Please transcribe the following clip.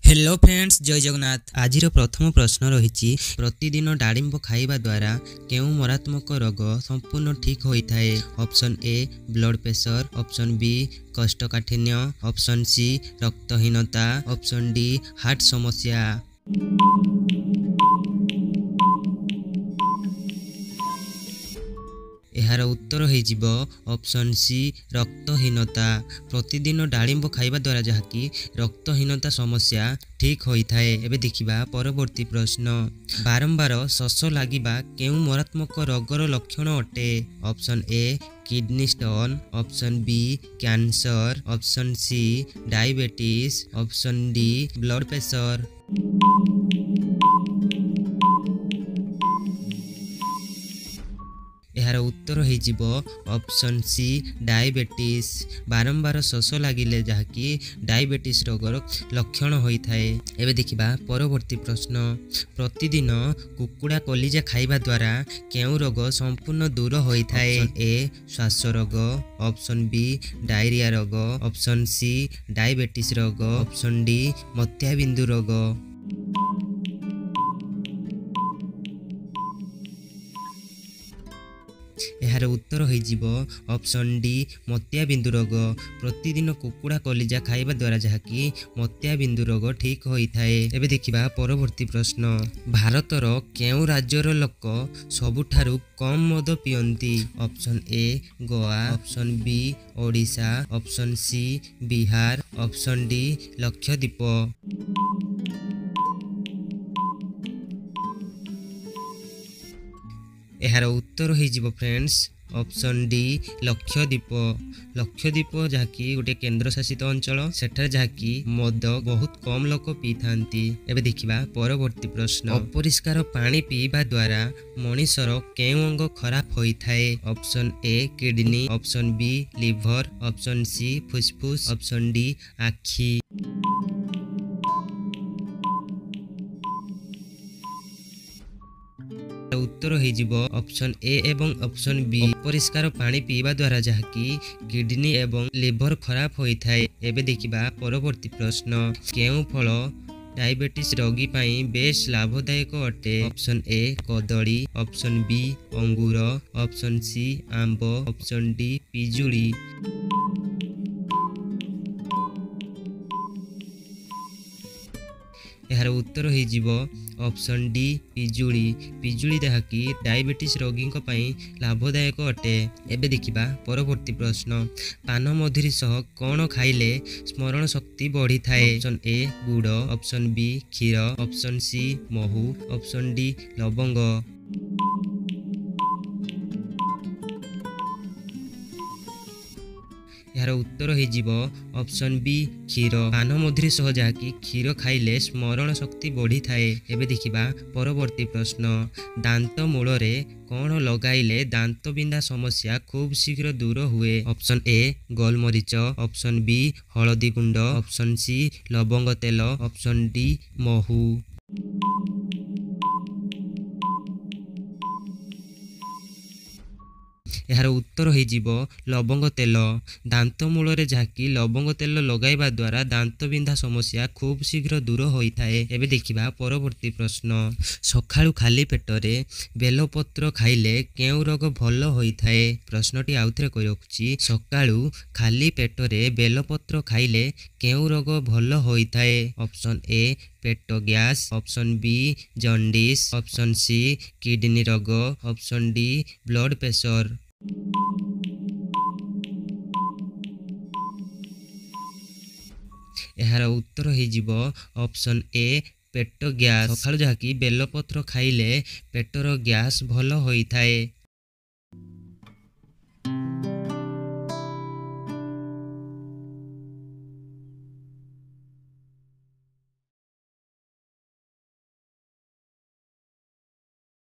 Hello friends, जय जगन्नाथ। आज प्रथम प्रश्न रही प्रतिदिन डाळिंब खाइबा द्वारा केउ मरात्मक रोग संपूर्ण ठीक होता है। Option A blood pressure, option B कोष्ठकाठिन्य, ऑप्शन सी रक्तहीनता, ऑप्शन डी हार्ट समस्या। यार उत्तर हो ऑप्शन सी रक्तहीनता। प्रतिदिन डाळिंब खाइबा द्वारा जहाँकि रक्तहीनता समस्या ठीक होता है। एबे देखिबा परवर्ती प्रश्न, बारंबार शोष लागिबा केउ मरात्मक रोगर लक्षण अटे। Option A kidney stone, option B cancer, option C diabetes, option D blood pressure. यार उत्तर हो ऑप्शन सी डायबिटीज। बारंबार शोष लगिले जहाँकि डायबिटीज रोगर लक्षण होता है। एबे देखिबा परवर्ती प्रश्न, प्रतिदिन कुकुड़ा कलिजा खाइबा द्वारा केउ रोग संपूर्ण दूर होता है। ए श्वास रोग, ऑप्शन बी डायरिया रोग, ऑप्शन सी डायबिटीज रोग, ऑप्शन डी मोतियाबिंदु रोग। यार उत्तर हो ऑप्शन डी मोतियाबिंदु रोग। प्रतिदिन कुकुड़ा कलिजा खाइबा द्वारा जहाँकि मोतियाबिंदु रोग ठीक होता है। एबे देखिबा परवर्ती प्रश्न, भारतर केउ राज्यर लोक सबुठारु कम मद पियंती। Option A Goa, option B Odisha, option C Bihar, option D Lakshadweep. यार उत्तर हो friends option D Lakshadweep. Lakshadweep जहाँकि गोटे केन्द्र शासित अंचल, सेठार जहाँकि मद बहुत कम लोक पी थांती। एबे देखिबा परवर्ती प्रश्न, अपरिष्कार पानी पीवा द्वारा मनीषर केउ अंग खराब होता है। Option A kidney, option B liver, option C फुसफुस, ऑप्शन डी आखि। उत्तर हो ऑप्शन ए एवं ऑप्शन बी। अपरिष्कार पानी पीवा द्वारा जहाँकि किडनी एवं लिवर खराब होता है। एबे देखिबा परवर्ती प्रश्न, केउ फल डायबिटीज रोगी पाई बेस लाभदायक अटे। ऑप्शन ए कदली, ऑप्शन बी अंगूर, ऑप्शन सी आंब, ऑप्शन डी पिजुली। यार उत्तर हो ऑप्शन डी पिजुली। पिजुली जहाँकि डायबिटीज रोगी लाभदायक अटे। एबे देखिबा परवर्ती प्रश्न, पान मधुरी सह कौन खाइले स्मरण शक्ति बढ़ी थाए। ऑप्शन ए गुड़, ऑप्शन बी क्षीर, ऑप्शन सी महू, ऑप्शन डी लवंग। यार उत्तर हो ऑप्शन बी क्षीर। पान मधुरी सह जहाँकि क्षीर खाइले स्मरण शक्ति बढ़ी थाए। एबे देखिबा परवर्ती प्रश्न, दांत मूल रे कौन लगाइले दांत बिंधा समस्या खूब शीघ्र दूर हुए। ऑप्शन ए गोलमरीच, ऑप्शन बी हलदी गुंड, ऑप्शन सी लवंग तेल, ऑप्शन डी महू। यार उत्तर हो लवंग तेल। दांत मूल रे जहाँकि लवंग तेल लगाइबा द्वारा दांत बिंधा समस्या खूब शीघ्र दूर होता है। एबे देखिबा परवर्ती प्रश्न, सकाळु खाली पेटरे बेलपत्र खाइले केउ रोग भल होता है। प्रश्नटी आउथरे कहि रखुची, सकाळु खाली पेटरे बेलपत्र खाइले केउ रोग भल होता है। ऑप्शन ए पेट gas, option B jaundice, option C kidney रोग, ऑप्शन डी ब्लड प्रेशर। यार उत्तर हो ऑप्शन ए पेट गैस। सकाळु जहाँकि बेलपत्र खाइले पेटर गैस भल होता है।